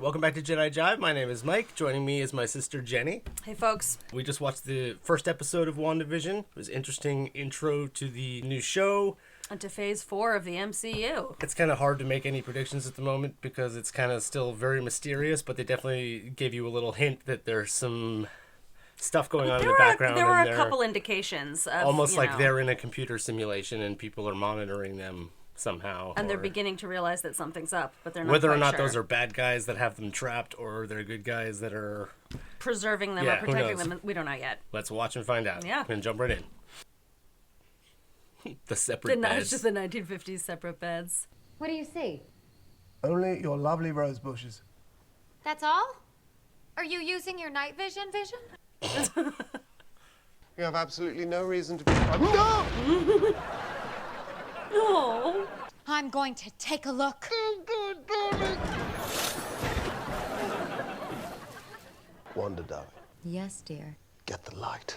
welcome back to Jedi Jive. My name is Mike. Joining me is my sister Jenny. Hey, folks. We just watched the first episode of Wandavision. It was an interesting intro to the new show. And to Phase 4 of the MCU. It's kind of hard to make any predictions at the moment because it's kind of still very mysterious, but they definitely gave you a little hint that there's some stuff going on in the background. There were a couple indications. Of, almost like they're in a computer simulation and people are monitoring them somehow. And they're beginning to realize that something's up, but they're not whether or not sure. Those are bad guys that have them trapped or they're good guys that are preserving them or protecting them. We don't know yet. Let's watch and find out. Yeah. And jump right in. The separate beds. It's just the 1950s separate beds. What do you see? Only your lovely rose bushes. That's all? Are you using your night vision? You have absolutely no reason to be... No! Oh. I'm going to take a look. Oh, God, darling! Wanda, darling, Yes, dear. get the light.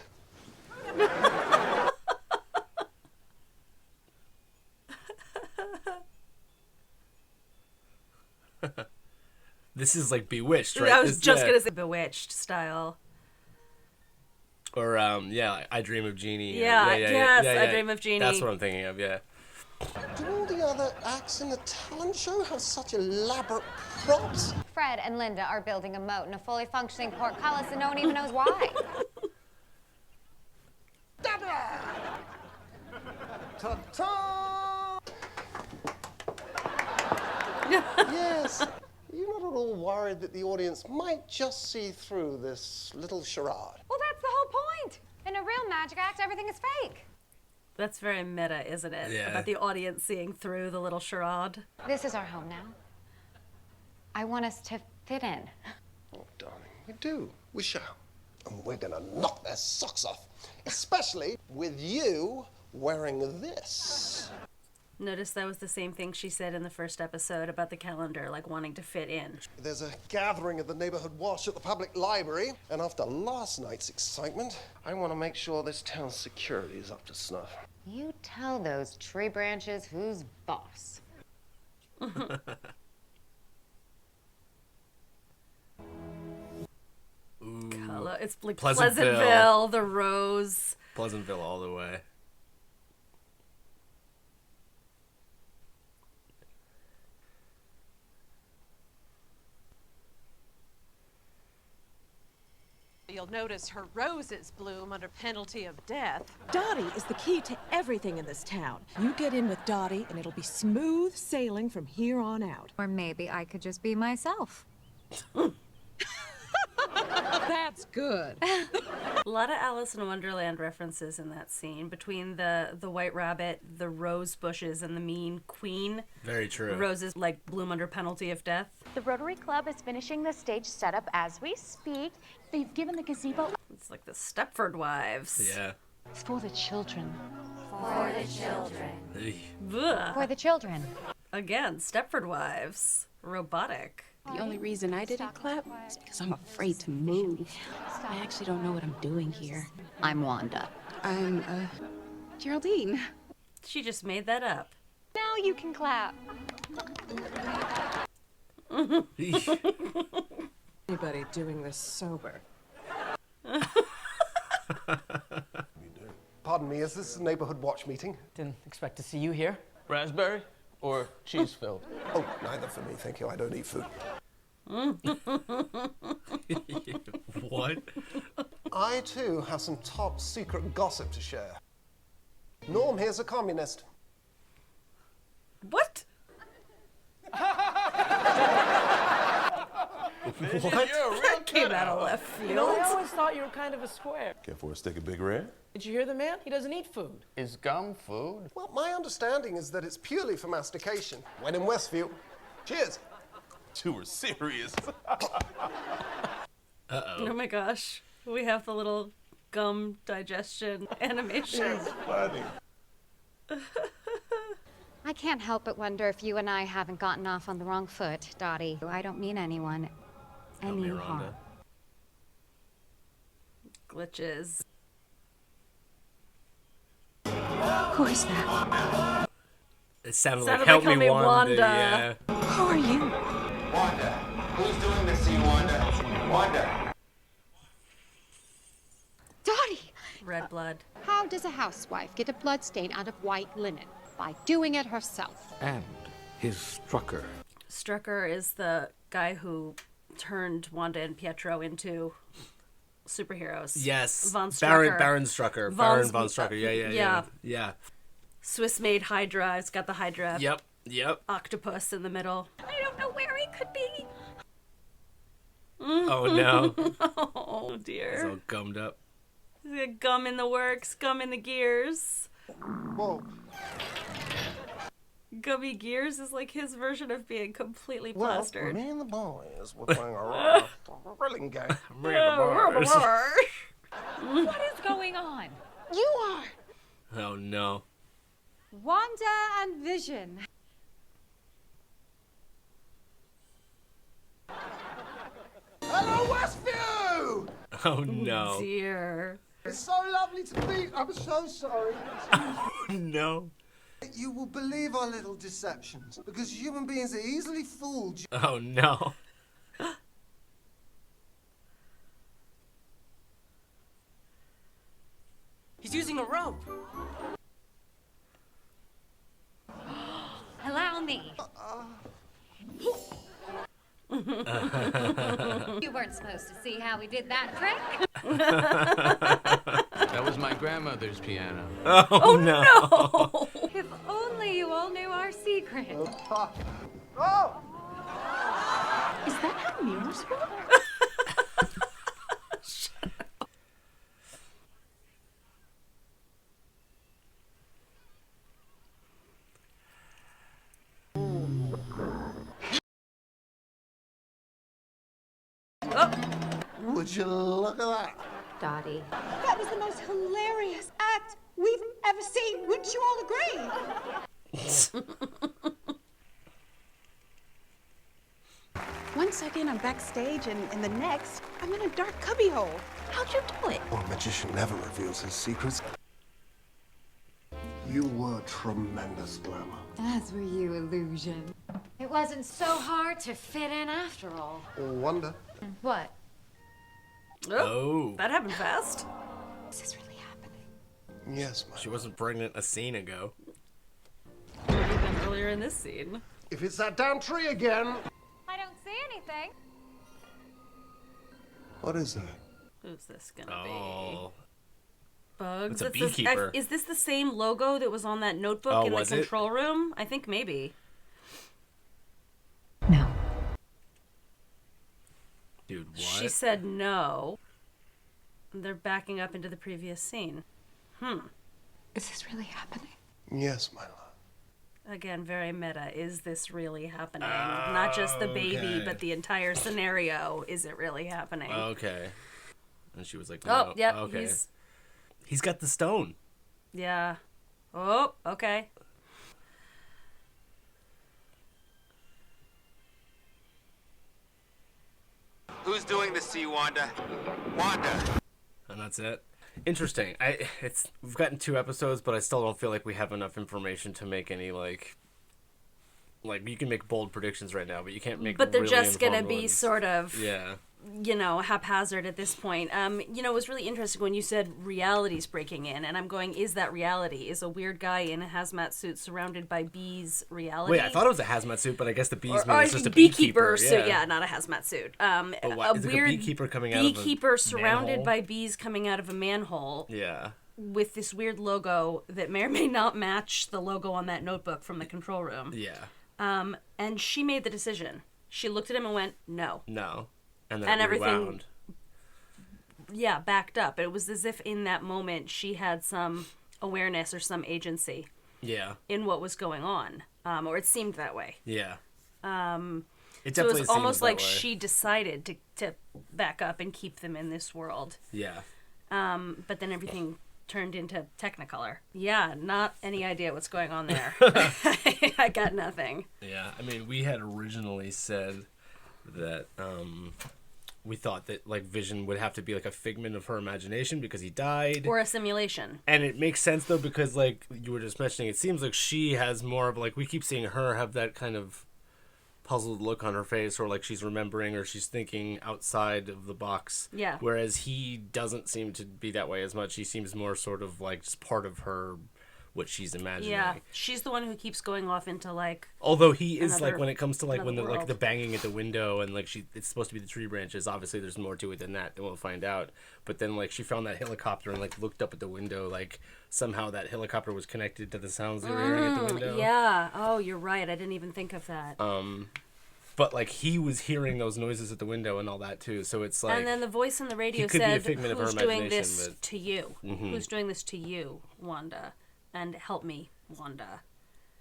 This is like Bewitched, right? I was just going to say Bewitched style. Or, I Dream of Jeannie. I Dream of Jeannie. That's what I'm thinking of, yeah. Do all the other acts in the talent show have such elaborate props? Fred and Linda are building a moat in a fully functioning portcullis and no one even knows why. Ta-ta! Yes. You're not at all worried that the audience might just see through this little charade? Well, that's the whole point. In a real magic act, everything is fake. That's very meta, isn't it? Yeah. About the audience seeing through the little charade. This is our home now. I want us to fit in. Oh, darling, we do. We shall. And we're gonna knock their socks off. Especially with you wearing this. Notice that was the same thing she said in the first episode about the calendar, like wanting to fit in. There's a gathering of the neighborhood wash at the public library, and after last night's excitement, I want to make sure this town's security is up to snuff. You tell those tree branches who's boss. Color. It's like Pleasantville. Pleasantville, the rose. Pleasantville all the way. You'll notice her roses bloom under penalty of death. Dottie is the key to everything in this town. You get in with Dottie, and it'll be smooth sailing from here on out. Or maybe I could just be myself. That's good. A lot of Alice in Wonderland references in that scene between the white rabbit, the rose bushes, and the mean queen. Very true. Roses like bloom under penalty of death. The Rotary Club is finishing the stage setup as we speak. They've given the gazebo. It's like the Stepford Wives. Yeah. It's for the children. Eey. Ugh. For the children. Again, Stepford Wives. Robotic. The only reason I didn't clap is because I'm afraid to move. I actually don't know what I'm doing here. I'm Wanda. I'm, Geraldine. She just made that up. Now you can clap. Anybody doing this sober? Pardon me, is this a neighborhood watch meeting? Didn't expect to see you here. Raspberry or cheese filled? Oh, neither for me, thank you. I don't eat food. What? I, too, have some top secret gossip to share. Norm here's a communist. What? What? You're a Came out of left field. You know, I always thought you were kind of a square. Care for a stick of Big Red? Did you hear the man? He doesn't eat food. Is gum food? Well, my understanding is that it's purely for mastication. When in Westview. Cheers. You were serious. Oh my gosh. We have the little gum digestion animation. Funny. I can't help but wonder if you and I haven't gotten off on the wrong foot, Dottie. I don't mean anyone Help me, any harm. Rhonda. Glitches. Who is that? It sounded Sounded like Help like Me Help Me, Wanda. Wanda. Yeah. Who are you? Wanda, Who's doing this to you, Wanda? Wanda! Dottie! Red blood. How does a housewife get a bloodstain out of white linen? By doing it herself. And his Strucker. Strucker is the guy who turned Wanda and Pietro into superheroes. Yes. Von Strucker. Baron Strucker. Baron von Strucker. Yeah. Swiss-made Hydra. It's got the Hydra. Yep. Octopus in the middle. I don't know where he could be. Oh, no. Oh, He's dear. all gummed up. He's got gum in the works, gum in the gears. Whoa. Gummy gears is like his version of being completely Well, plastered. me and the boys were playing a grilling game. What is going on? You are Oh, no. Wanda and Vision. Hello, Westview! Oh, no. Dear. It's so lovely to meet. I'm so sorry. No. You will believe our little deceptions because human beings are easily fooled. Oh, no. He's using a rope. Allow me. You weren't supposed to see how we did that trick. That was my grandmother's piano. Oh, no. If only you all knew our secret. Oh! Is that how mirrors work? Would you look at that? Dottie. That was the most hilarious act we've ever seen. Wouldn't you all agree? One second I'm backstage, and the next I'm in a dark cubbyhole. How'd you do it? Well, a magician never reveals his secrets. You were tremendous, Glamour. As were you, Illusion. It wasn't so hard to fit in after all. Wonder. What? Oh. That happened fast. Is this really happening? Yes, She wasn't pregnant a scene ago. Even earlier in this scene. If it's that damn tree again. I don't see anything. What is that? Who's this gonna Oh. be? Bugs. It's a It's this- beekeeper. is this the same logo that was on that notebook in the was it? control room? I think maybe. No. Dude, what? She said no. They're backing up into the previous scene. Is this really happening? Yes, my love. Again, very meta. Is this really happening? Not just the baby, okay. but the entire scenario. Is it really happening? Okay. And she was like, Oh, no. yep. Okay. He's got the stone. Yeah. Oh, okay. Who's doing this to you, Wanda? Wanda! And that's it. Interesting. We've gotten 2 episodes, but I still don't feel like we have enough information to make any like you can make bold predictions right now, but you can't make. But they're really just gonna informed be ones. sort of, Yeah. Haphazard at this point. It was really interesting when you said reality's breaking in, and I'm going, is that reality? Is a weird guy in a hazmat suit surrounded by bees reality? Wait, I thought it was a hazmat suit, but I guess the bees mean Or it's just a beekeeper. beekeeper. So yeah, not a hazmat suit. But what, a is it weird a beekeeper coming out of a beekeeper surrounded manhole? by bees coming out of a manhole. Yeah. With this weird logo that may or may not match the logo on that notebook from the control room. Yeah. And she made the decision. She looked at him and went, no. No. And then And it everything- rewound. Yeah, backed up. It was as if in that moment she had some awareness or some agency Yeah. in what was going on. Or it seemed that way. Yeah. It So it definitely was almost seems like that way. she decided to back up and keep them in this world. Yeah. But then everything turned into Technicolor. Yeah, not any idea what's going on there. I got nothing. Yeah. I mean, we had originally said that we thought that like Vision would have to be like a figment of her imagination because he died. Or a simulation. And it makes sense though because like you were just mentioning, it seems like she has more of like we keep seeing her have that kind of puzzled look on her face, or like she's remembering, or she's thinking outside of the box. Yeah. Whereas he doesn't seem to be that way as much. He seems more sort of like just part of her, what she's imagining. Yeah, she's the one who keeps going off into like. Although he is another- like, when it comes to like when the another like the world. banging at the window and like it's supposed to be the tree branches. Obviously, there's more to it than that. We'll find out. But then like she found that helicopter and like looked up at the window. Like somehow that helicopter was connected to the sounds they were hearing at the window. Yeah. Oh, you're right. I didn't even think of that. But like he was hearing those noises at the window and all that too. So it's like. And then the voice in the radio could be a said, figment of her "Who's doing imagination, this but- to you? Mhm. Who's doing this to you, Wanda? And help me, Wanda."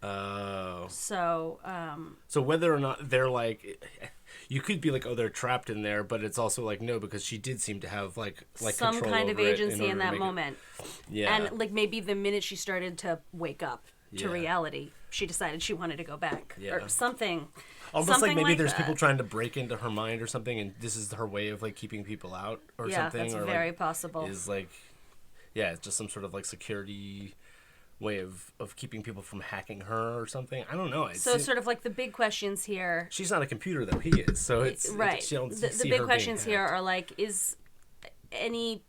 Oh. So, So whether or not they're like, you could be like, oh, they're trapped in there, but it's also like no, because she did seem to have like some control kind of over it agency order in to that make it- moment. Yeah. And like maybe the minute she started to wake up to Yeah. reality, she decided she wanted to go back Yeah. or something. Almost something like maybe there's that. people trying to break into her mind or something, and this is her way of like keeping people out or Yeah, something. that's or very like, possible. Is like, yeah, it's just some sort of like security way of keeping people from hacking her or something. I don't know. So sort of like the big questions here. She's not a computer though. He is. So it's right. She don't The see big her questions being here hacked. are like, is he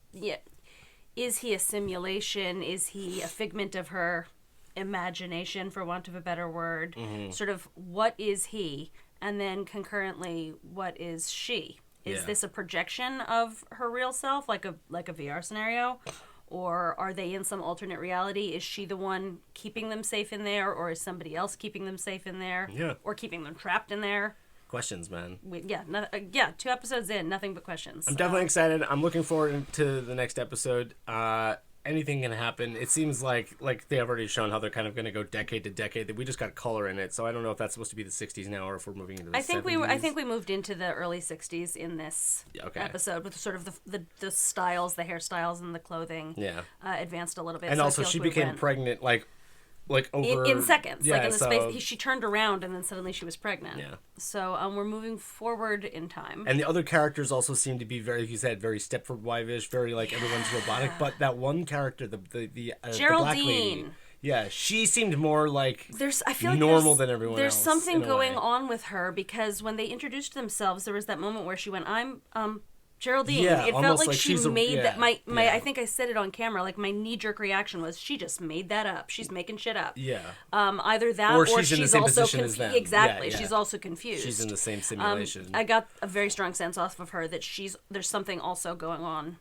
a simulation? Is he a figment of her imagination, for want of a better word? Mhm. Sort of, what is he? And then concurrently, what is she? Is Yeah. this a projection of her real self, like a VR scenario? Or are they in some alternate reality? Is she the one keeping them safe in there, or is somebody else keeping them safe in there? Yeah. Or keeping them trapped in there? Questions, man. Yeah, 2 episodes in, nothing but questions. I'm definitely excited. I'm looking forward to the next episode. Anything can happen. It seems like they have already shown how they're kind of going to go decade to decade. That we just got color in it, so I don't know if that's supposed to be the 60s now or if we're moving into the 70s. I think we moved into the early 60s in this episode with sort of the styles, the hairstyles, and the clothing. Yeah. Advanced a little bit. And so I also, feel she like we became went pregnant like over in seconds. Yeah, like in the so, space, she turned around and then suddenly she was pregnant. Yeah. So we're moving forward in time. And the other characters also seem to be very, like you said, very Stepford Wife-ish, very like everyone's robotic. But that one character, the black lady, Geraldine. yeah, she seemed more like I feel like normal than everyone there's else. something in a going way. on with her because when they introduced themselves, there was that moment where she went, "I'm Geraldine." Yeah, it felt almost like like she she's a- made that. yeah, My yeah. I think I said it on camera. Like my knee jerk reaction was, she just made that up. She's making shit up. Yeah. Either that, Or or she's in the same also position as them. Exactly. Yeah, yeah. She's also confused. She's in the same simulation. I got a very strong sense off of her that there's something also going on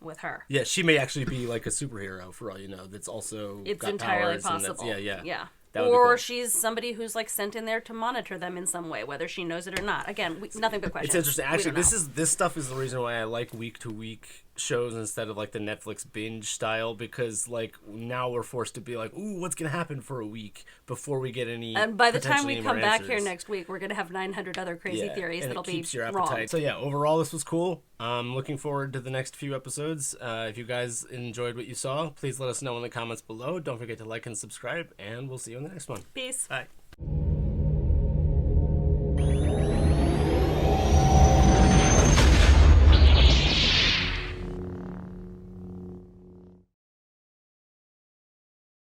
with her. Yeah, she may actually be like a superhero for all you know. That's also It's got entirely powers and that's- possible. Yeah. That would be Or cool. she's somebody who's like sent in there to monitor them in some way, whether she knows it or not. Again, nothing but questions. It's interesting. We Actually, don't know. this stuff is the reason why I like week to week shows instead of like the Netflix binge style, because like now we're forced to be like, ooh, what's gonna happen for a week before we get any. And by the time potentially we any come more back answers. here next week, we're gonna have 900 other crazy Yeah, theories and that'll it keeps be your wrong. appetite. So yeah, overall this was cool. Looking forward to the next few episodes. If you guys enjoyed what you saw, please let us know in the comments below. Don't forget to like and subscribe, and we'll see you in the next one. Peace. Bye.